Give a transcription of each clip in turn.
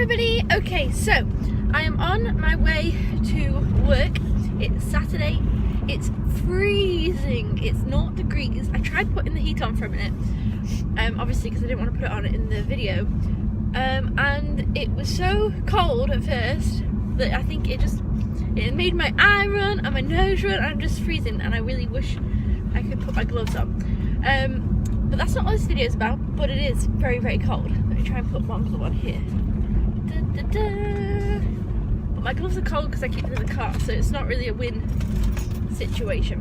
everybody. Okay, so I am on my way to work. It's Saturday. It's freezing. It's 0 degrees. I tried putting the heat on for a minute, obviously because I didn't want to put it on in the video, and it was so cold at first that I think it made my eye run and my nose run, and I'm just freezing, and I really wish I could put my gloves on. But that's not what this video is about, but it is very, very cold. Let me try and put one glove on here. But my gloves are cold because I keep them in the car, so it's not really a win situation.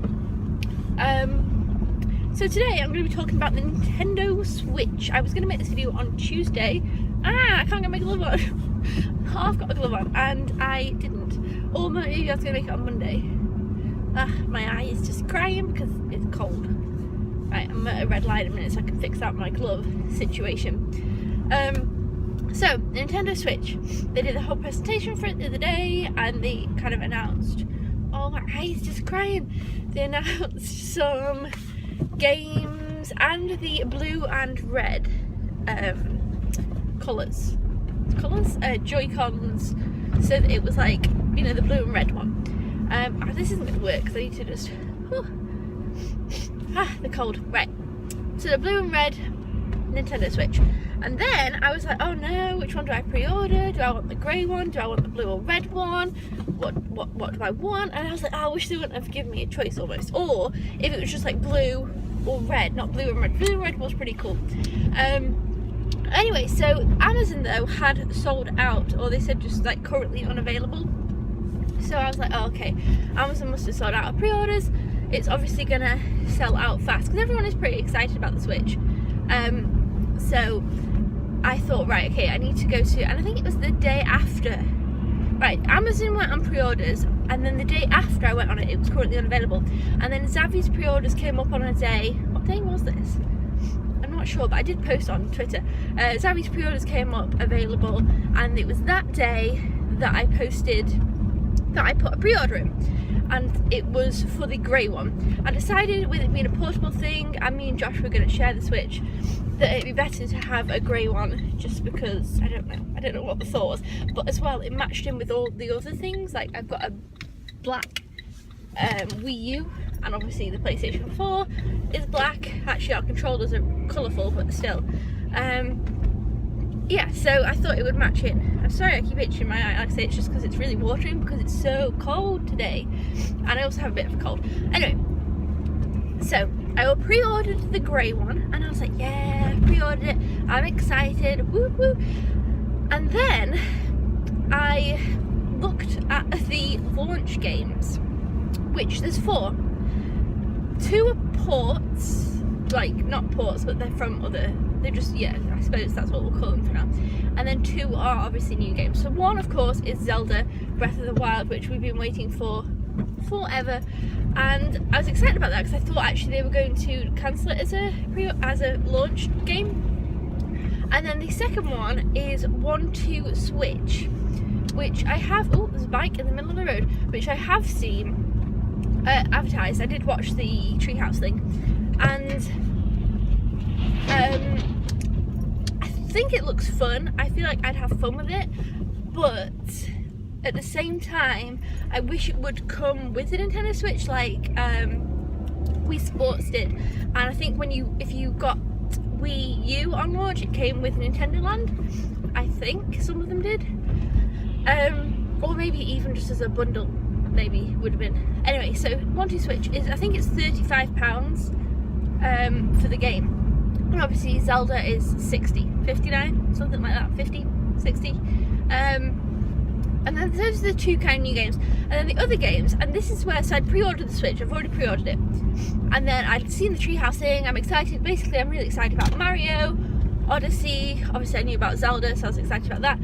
So today I'm going to be talking about the Nintendo Switch. I was going to make this video on Tuesday. I can't get my glove on. Half got a glove on and I didn't. Or maybe I was going to make it on Monday. My eye is just crying because it's cold. Right, I'm at a red light in a minute so I can fix out my glove situation. So, Nintendo Switch. They did a whole presentation for it the other day, and they kind of announced, oh, my eye's just crying. They announced some games and the blue and red colours, Joy-Cons, so that it was like, you know, the blue and red one. This isn't going to work because I need to just, the cold, right. So the blue and red Nintendo Switch. And then I was like, oh no, which one do I pre-order? Do I want the grey one? Do I want the blue or red one? What do I want? And I was like, oh, I wish they wouldn't have given me a choice almost. Or if it was just like blue or red, not blue and red. Blue and red was pretty cool. Anyway, so Amazon though had sold out, or they said just like currently unavailable. So I was like, oh, okay, Amazon must have sold out of pre-orders. It's obviously gonna sell out fast because everyone is pretty excited about the Switch. So I thought, right, okay, I need to go to, and I think it was the day after, right, Amazon went on pre-orders, and then the day after I went on it, it was currently unavailable, and then Xavi's pre-orders came up on a day, what day was this? I'm not sure, but I did post on Twitter. Xavi's pre-orders came up available, and it was that day that I posted that I put a pre-order in, and it was for the grey one. I decided, with it being a portable thing, and me and Josh were going to share the Switch, that it'd be better to have a grey one, just because, I don't know what the thought was, but as well, it matched in with all the other things. Like, I've got a black Wii U, and obviously the PlayStation 4 is black. Actually, our controllers are colourful, but still. Yeah, so I thought it would match in. I'm sorry I keep itching my eye. Like I say, it's just because it's really watering because it's so cold today, and I also have a bit of a cold. Anyway, so I pre-ordered the grey one, and I was like, yeah, pre-ordered it, I'm excited, woo woo. And then I looked at the launch games, which there's 4. 2 are ports, like not ports, but they're from other, they're just, yeah, I suppose that's what we'll call them for now. And then 2 are obviously new games. So one, of course, is Zelda Breath of the Wild, which we've been waiting for forever, and I was excited about that because I thought actually they were going to cancel it as a launch game. And then the second one is 1-2 Switch, which I have, oh, there's a bike in the middle of the road, which I have seen advertised. I did watch the Treehouse thing, and I think it looks fun. I feel like I'd have fun with it, but at the same time, I wish it would come with the Nintendo Switch, like Wii Sports did. And I think if you got Wii U on launch, it came with Nintendo Land. I think some of them did, or maybe even just as a bundle, maybe would have been. Anyway, so 1-2 Switch is, I think it's £35 for the game, and obviously Zelda is 60, 59, something like that, 50, 60. And then those are the 2 kind of new games. And then the other games, and this is where, so I'd pre-ordered the Switch, I've already pre-ordered it. And then I'd seen the Treehouse thing, I'm excited, basically I'm really excited about Mario, Odyssey, obviously I knew about Zelda, so I was excited about that.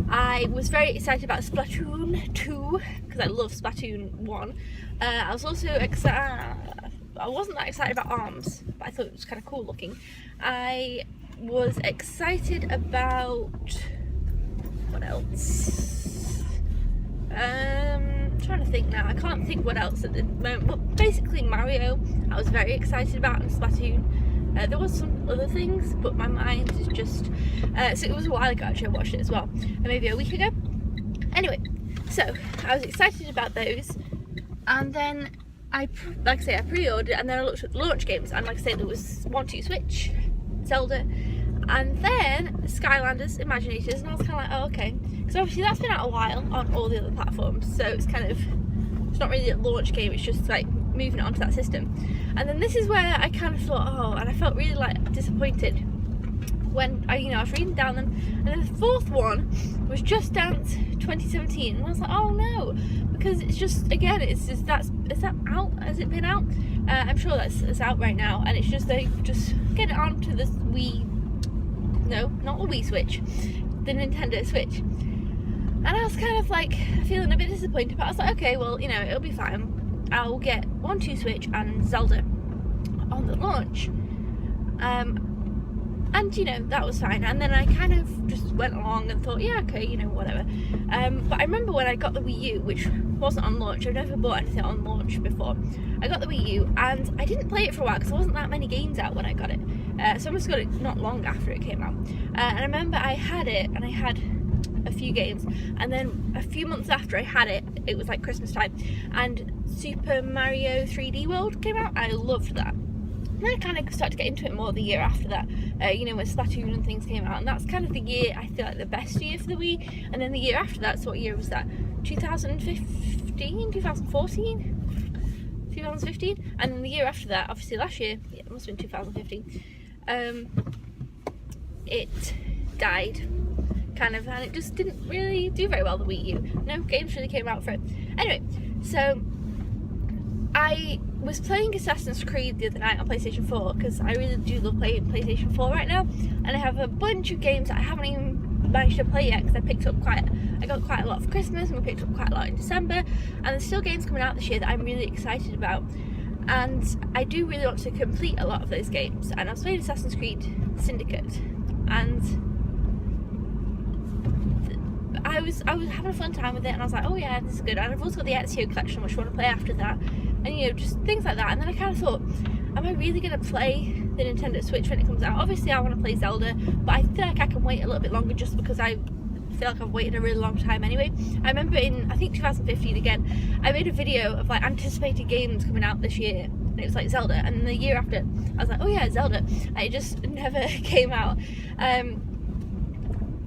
I was very excited about Splatoon 2, because I love Splatoon 1. I was also excited, I wasn't that excited about ARMS, but I thought it was kind of cool looking. I was excited about, what else? I'm trying to think now. I can't think what else at the moment, but basically Mario I was very excited about, and Splatoon. There was some other things, but my mind is just so it was a while ago actually I watched it as well, maybe a week ago. Anyway, so I was excited about those, and then I pre-ordered, and then I looked at the launch games, and like I say, there was 1-2 Switch, Zelda, and then Skylanders, Imaginators, and I was kind of like, oh okay, because obviously that's been out a while on all the other platforms, so it's kind of, it's not really a launch game, it's just like moving it onto that system. And then this is where I kind of thought, oh, and I felt really like disappointed when I was reading down them, and then the fourth one was Just Dance 2017, and I was like, oh no, because it's just, again, is that out? Has it been out? I'm sure it's out right now, and it's just, they just get it onto the Wii, no, not the Wii Switch, the Nintendo Switch. And I was kind of like feeling a bit disappointed, but I was like, okay, well, it'll be fine. I'll get 1-2 Switch and Zelda on the launch. And that was fine. And then I kind of just went along and thought, yeah, okay, whatever. But I remember when I got the Wii U, which wasn't on launch. I've never bought anything on launch before. I got the Wii U and I didn't play it for a while because there wasn't that many games out when I got it. So I must have got it not long after it came out. And I remember I had it, and I had a few games, and then a few months after I had it, it was like Christmas time, and Super Mario 3D World came out. I loved that. And then I kind of started to get into it more the year after that, when Splatoon and things came out, and that's kind of the year, I feel like the best year for the Wii. And then the year after that, so what year was that? 2015? 2014? 2015? And then the year after that, obviously last year, yeah, it must have been 2015, it died, kind of, and it just didn't really do very well, the Wii U. No games really came out for it. Anyway, so I was playing Assassin's Creed the other night on PlayStation 4 because I really do love playing PlayStation 4 right now, and I have a bunch of games that I haven't even managed to play yet because I got quite a lot for Christmas, and we picked up quite a lot in December, and there's still games coming out this year that I'm really excited about, and I do really want to complete a lot of those games. And I was playing Assassin's Creed Syndicate, and I was having a fun time with it, and I was like, oh yeah, this is good. And I've also got the Ezio collection, which I want to play after that, and just things like that. And then I kind of thought, am I really going to play the Nintendo Switch when it comes out? Obviously I want to play Zelda, but I feel like I can wait a little bit longer just because I feel like I've waited a really long time anyway. I remember in, I think 2015 again, I made a video of like anticipated games coming out this year, and it was like Zelda, and the year after I was like, oh yeah, Zelda, and it just never came out.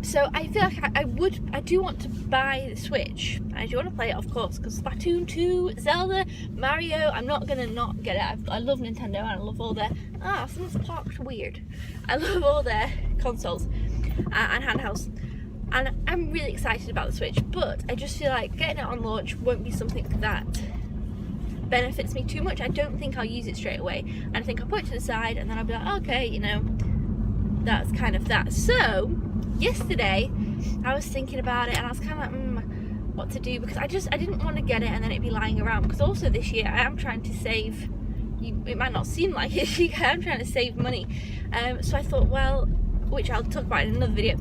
So I feel like I do want to buy the Switch. I do want to play it, of course, because Splatoon 2, Zelda, Mario, I'm not going to not get it. I love Nintendo, and I love all their, someone's parked weird. I love all their consoles and handhelds. And I'm really excited about the Switch, but I just feel like getting it on launch won't be something that benefits me too much. I don't think I'll use it straight away. And I think I'll put it to the side, and then I'll be like, okay, that's kind of that. So yesterday I was thinking about it, and I was kind of like, what to do, because I didn't want to get it and then it'd be lying around, because also this year I am trying to save. It might not seem like it, I'm trying to save money, so I thought, well, which I'll talk about in another video,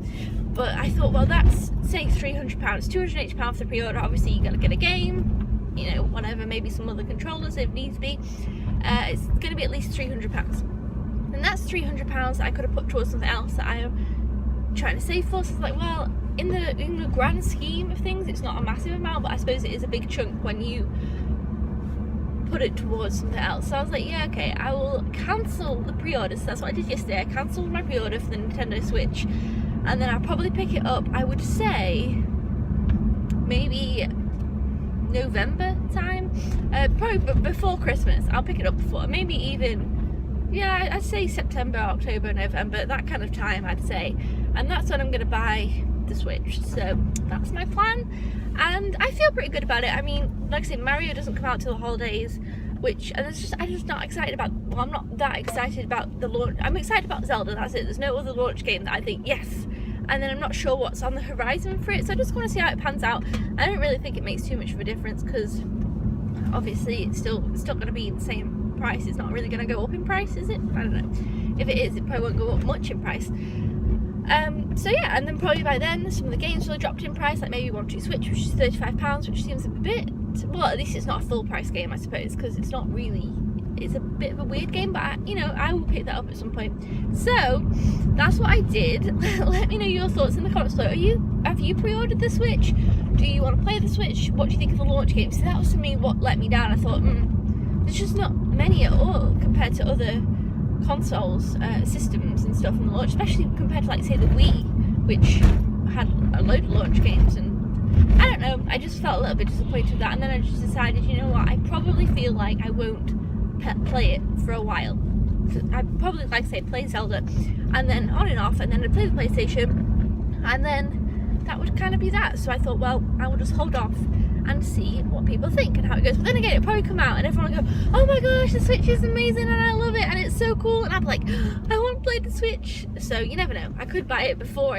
but I thought, well, that's, say, £300, £280 for the pre-order. Obviously you gotta get a game, whatever, maybe some other controllers if needs be. It's gonna be at least £300, and that's £300 I could have put towards something else that I am trying to save for. So it's like, well, in the grand scheme of things, it's not a massive amount, but I suppose it is a big chunk when you put it towards something else. So I was like, yeah, okay, I will cancel the pre-order. So that's what I did yesterday. I cancelled my pre-order for the Nintendo Switch, and then I'll probably pick it up, I would say maybe November time, probably before Christmas. I'll pick it up before, maybe even, yeah, I'd say September, October, November, that kind of time, I'd say. And that's when I'm going to buy the Switch. So that's my plan, and I feel pretty good about it. I mean, like I said, Mario doesn't come out till the holidays, which, and I'm just not excited about, well, I'm not that excited about the launch. I'm excited about Zelda, that's it. There's no other launch game that I think, yes. And then I'm not sure what's on the horizon for it, so I just want to see how it pans out. I don't really think it makes too much of a difference, because obviously it's still going to be the same price. It's not really going to go up in price, is it? I don't know. If it is, it probably won't go up much in price. So yeah, and then probably by then some of the games will have dropped in price, like maybe 1-2 Switch, which is £35, which seems a bit, well, at least it's not a full price game, I suppose, because it's not really it's a bit of a weird game, but I will pick that up at some point. So that's what I did. Let me know your thoughts in the comments below. Have you pre-ordered the Switch? Do you want to play the Switch? What do you think of the launch game? So that was to me what let me down. I thought, there's just not many at all compared to other consoles, systems and stuff in the launch, especially compared to, like, say, the Wii, which had a load of launch games. And I don't know, I just felt a little bit disappointed with that, and then I just decided, you know what, I probably feel like I won't play it for a while. I'd probably, like I say, play Zelda, and then on and off, and then I'd play the PlayStation, and then that would kind of be that. So I thought, well, I will just hold off and see what people think and how it goes. But then again, it'll probably come out and everyone will go, oh my gosh, the Switch is amazing and I love it and it's so cool, and I'm like, I want to play the Switch. So you never know, I could buy it before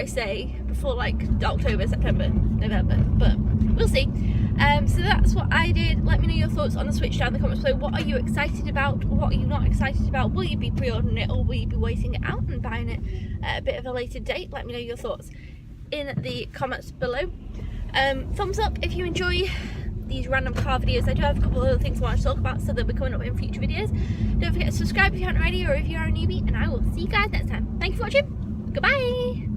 like October, September, November, but we'll see. So that's what I did. Let me know your thoughts on the Switch down in the comments below. What are you excited about? What are you not excited about? Will you be pre-ordering it, or will you be waiting it out and buying it at a bit of a later date? Let me know your thoughts in the comments below. Thumbs up if you enjoy these random car videos. I do have a couple of other things I want to talk about, so they'll be coming up in future videos. Don't forget to subscribe if you haven't already, or if you are a newbie, and I will see you guys next time. Thank you for watching. Goodbye.